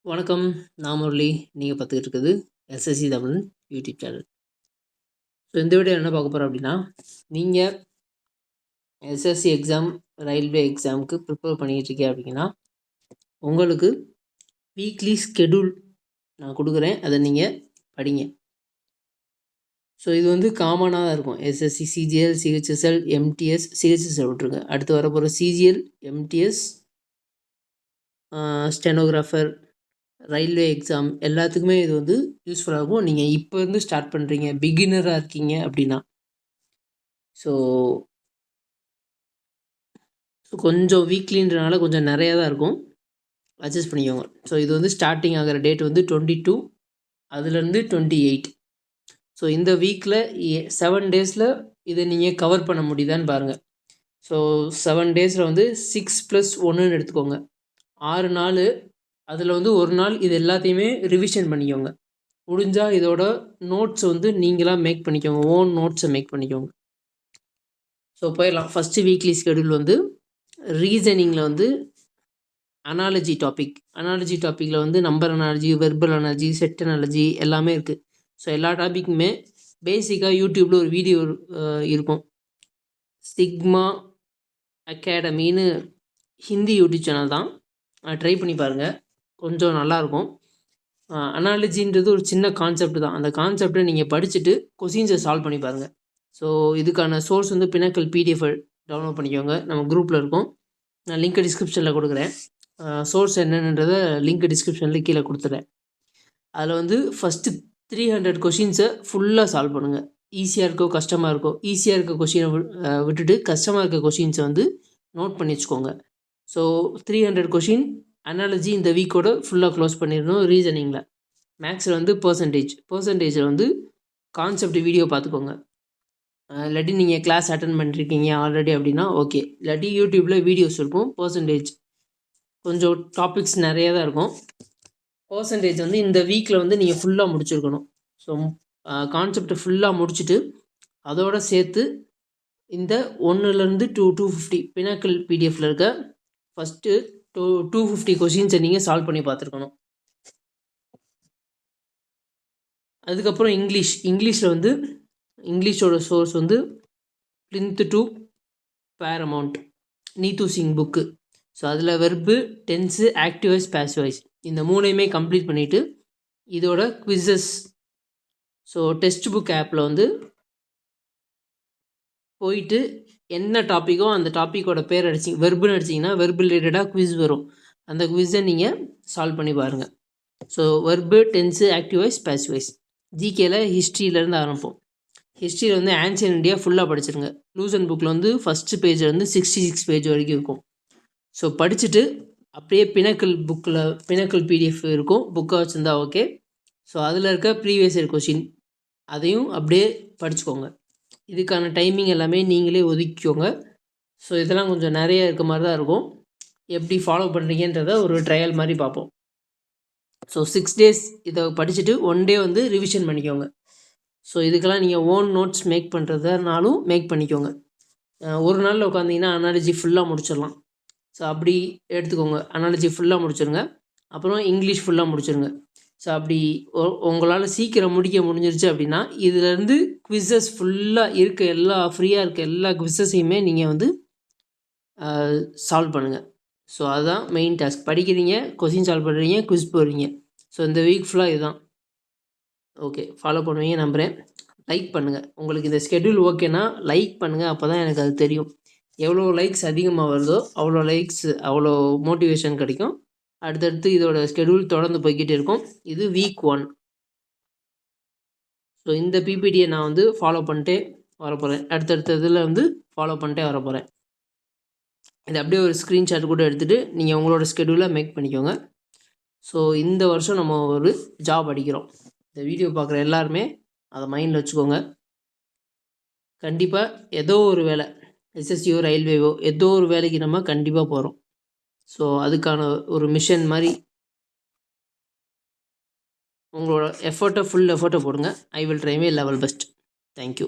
வணக்கம். நான் முரளி. நீங்க பார்த்துக்கிட்டு இருக்குது SSC Tamil YouTube channel. So இந்த வீடியோ என்ன பார்க்க போகிறோம் அப்படின்னா, நீங்கள் எஸ்எஸ்சி எக்ஸாம், ரயில்வே எக்ஸாமுக்கு ப்ரிப்பேர் பண்ணிக்கிட்டு இருக்கீங்க அப்படின்னா, உங்களுக்கு வீக்லி ஸ்கெடியூல் நான் கொடுக்குறேன். அதை நீங்கள் படிங்க. ஸோ இது வந்து காமனாக தான் இருக்கும். SSC, CGL, CHSL, MTS, CHSL விட்ருங்க. அடுத்து வரப்போகிற CGL, MTS, stenographer, railway exam எல்லாத்துக்குமே இது வந்து யூஸ்ஃபுல்லாக இருக்கும். நீங்கள் இப்போ இருந்து ஸ்டார்ட் பண்ணுறீங்க, பிகினராக இருக்கீங்க அப்படின்னா. ஸோ கொஞ்சம் வீக்லின்றனால கொஞ்சம் நிறையா தான் இருக்கும், அட்ஜஸ்ட் பண்ணிக்கோங்க. ஸோ இது வந்து ஸ்டார்டிங் ஆகிற டேட் வந்து 22, அதுலேருந்து 28. ஸோ இந்த வீக்கில் 7 டேஸில் இதை நீங்கள் கவர் பண்ண முடியுதான்னு பாருங்கள். ஸோ 7 டேஸில் வந்து 6+1ன்னு எடுத்துக்கோங்க. 6 நாள். அதில் வந்து ஒரு நாள் இது எல்லாத்தையுமே ரிவிஷன் பண்ணிக்கோங்க. முடிஞ்சால் இதோட நோட்ஸ் வந்து நீங்களாக மேக் பண்ணிக்கோங்க, ஓன் நோட்ஸை மேக் பண்ணிக்கோங்க. ஸோ போயிடலாம். ஃபஸ்ட்டு வீக்லி ஸ்கெடியூல் வந்து ரீசனிங்கில் வந்து அனாலஜி டாப்பிக்கில் வந்து number analogy, verbal analogy, set analogy எல்லாமே இருக்குது. ஸோ எல்லா டாப்பிக்குமே பேசிக்காக யூடியூப்பில் ஒரு வீடியோ இருக்கும். சிக்மா அகாடமின்னு ஹிந்தி யூடியூப் சேனல் தான், ட்ரை பண்ணி பாருங்கள், கொஞ்சம் நல்லாயிருக்கும். அனாலஜின்றது ஒரு சின்ன கான்செப்ட் தான். அந்த கான்செப்டை நீங்கள் படிச்சுட்டு கொஸ்டின்ஸை சால்வ் பண்ணி பாருங்கள். ஸோ இதுக்கான சோர்ஸ் வந்து பினாக்கிள் PDF டவுன்லோட் பண்ணிக்கோங்க. நம்ம குரூப்பில் இருக்கும். நான் லிங்க் டிஸ்கிரிப்ஷனில் கொடுக்குறேன். சோர்ஸ் என்னென்னன்றதை லிங்க் டிஸ்கிரிப்ஷனில் கீழே கொடுத்துறேன். அதில் வந்து ஃபஸ்ட்டு 300 கொஷின்ஸை ஃபுல்லாக சால்வ் பண்ணுங்கள். ஈஸியாக இருக்கோ கஷ்டமாக இருக்கோ, ஈஸியாக இருக்க கொஷினை விட்டுட்டு கஷ்டமாக இருக்க கொஷின்ஸை வந்து நோட் பண்ணி வச்சுக்கோங்க. ஸோ 300 கொஷின் அனாலஜி இந்த வீக்கோட ஃபுல்லாக க்ளோஸ் பண்ணிடணும். ரீசனிங்கில் மேக்ஸில் வந்து பர்சன்டேஜில் வந்து கான்செப்ட் வீடியோ பார்த்துக்கோங்க. இல்லாட்டி நீங்கள் கிளாஸ் அட்டன் பண்ணிருக்கீங்க ஆல்ரெடி அப்படின்னா ஓகே, இல்லாட்டி யூடியூப்பில் வீடியோஸ் இருக்கும். பர்சன்டேஜ் கொஞ்சம் டாபிக்ஸ் நிறைய தான் இருக்கும். பர்சன்டேஜ் வந்து இந்த வீக்கில் வந்து நீங்கள் ஃபுல்லாக முடிச்சிருக்கணும். ஸோ கான்செப்டை ஃபுல்லாக முடிச்சுட்டு அதோடு சேர்த்து இந்த 1லேருந்து 250 பினாக்கிள் PDFல இருக்க ஃபஸ்ட்டு 250 கொஷின்ஸை நீங்கள் சால்வ் பண்ணி பார்த்துருக்கணும். அதுக்கப்புறம் இங்கிலீஷில் வந்து இங்கிலீஷோட சோர்ஸ் வந்து plinth to paramount, Neetu Singh book. So அதில் verb, tense, active voice, passive voice இந்த 3ஐயுமே கம்ப்ளீட் பண்ணிவிட்டு இதோட குவிஸஸ். ஸோ டெக்ஸ்ட் புக் ஆப்பில் வந்து போயிட்டு என்ன டாப்பிக்கோ அந்த டாப்பிக்கோட பேர் வெர்புன்னு அடிச்சிங்கன்னா வெர்பு ரிலேட்டடாக குவிஸ் வரும். அந்த குவிஸை நீங்கள் சால்வ் பண்ணி பாருங்கள். So verb, tense, active voice, passive voice. ஜிகேல ஹிஸ்ட்ரியிலேருந்து ஆரம்பிப்போம். ஹிஸ்ட்ரியில் வந்து ஆன்சியன்ட் இந்தியா ஃபுல்லாக படிச்சிருங்க. லூசன் புக்கில் வந்து ஃபஸ்ட்டு பேஜில் வந்து 66 பேஜ் வரைக்கும் இருக்கும். ஸோ படிச்சுட்டு அப்படியே பினாக்கிள் PDF இருக்கும், புக்கை வச்சுருந்தா ஓகே. ஸோ அதில் இருக்க ப்ரீவியஸ் இயர் கொஷின் அதையும் அப்படியே படிச்சுக்கோங்க. இதுக்கான டைமிங் எல்லாமே நீங்களே ஒதுக்கிக்கோங்க. ஸோ இதெல்லாம் கொஞ்சம் நிறைய இருக்க மாதிரி தான் இருக்கும். எப்படி ஃபாலோ பண்ணுறீங்கன்றத ஒரு ட்ரையல் மாதிரி பார்ப்போம். ஸோ 6 டேஸ் இதை படிச்சுட்டு 1 டே வந்து ரிவிஷன் பண்ணிக்கோங்க. ஸோ இதுக்கெல்லாம் நீங்கள் ஓன் நோட்ஸ் மேக் பண்ணுறதுனாலும் மேக் பண்ணிக்கோங்க. ஒரு நாளில் உட்காந்திங்கன்னா அனாலஜி ஃபுல்லாக முடிச்சிடலாம். ஸோ அப்படி எடுத்துக்கோங்க. அனாலஜி ஃபுல்லாக முடிச்சிருங்க, அப்புறம் இங்கிலீஷ் ஃபுல்லாக முடிச்சிருங்க. ஸோ அப்படி உங்களால் சீக்கிரம் முடிஞ்சிருச்சு அப்படின்னா இதிலேருந்து குவிஸஸ் ஃபுல்லாக ஃப்ரீயாக இருக்க எல்லா குவிஸஸையுமே நீங்கள் வந்து சால்வ் பண்ணுங்கள். ஸோ அதுதான் மெயின் டாஸ்க். படிக்கிறீங்க, கொஸ்டின் சால்வ் பண்ணுறீங்க, குவிஸ் போடுறீங்க. ஸோ இந்த வீக் ஃபுல்லாக இதுதான். ஓகே, ஃபாலோ பண்ணுவீங்க நம்புகிறேன். லைக் பண்ணுங்கள். உங்களுக்கு இந்த ஸ்கெடியூல் ஓகேனா லைக் பண்ணுங்கள். அப்போ தான் எனக்கு அது தெரியும். எவ்வளோ லைக்ஸ் அதிகமாக வருதோ அவ்வளோ மோட்டிவேஷன் கிடைக்கும். அடுத்தடுத்து இதோட ஸ்கெடியூல் தொடர்ந்து போய்கிட்டே இருக்கும். இது வீக் 1. ஸோ இந்த PPTயை நான் வந்து ஃபாலோ பண்ணிட்டே வரப்போகிறேன். அடுத்தடுத்த இதில் வந்து ஃபாலோ பண்ணிட்டே வரப்போகிறேன். இது அப்படியே ஒரு ஸ்க்ரீன்ஷாட் கூட எடுத்துகிட்டு நீங்கள் உங்களோட ஸ்கெடியூலை மேக் பண்ணிக்கோங்க. ஸோ இந்த வருஷம் நம்ம ஒரு ஜாப் அடிக்கிறோம். இந்த வீடியோ பார்க்குற எல்லாருமே அதை மைண்டில் வச்சுக்கோங்க. கண்டிப்பாக ஏதோ ஒரு வேலை, SSCO, ரயில்வேவோ ஏதோ ஒரு வேலைக்கு நம்ம கண்டிப்பாக போகிறோம். ஸோ அதுக்கான ஒரு மிஷன் மாதிரி உங்களோட ஃபுல் எஃபர்ட்டை போடுங்க. I will try my level best. Thank you.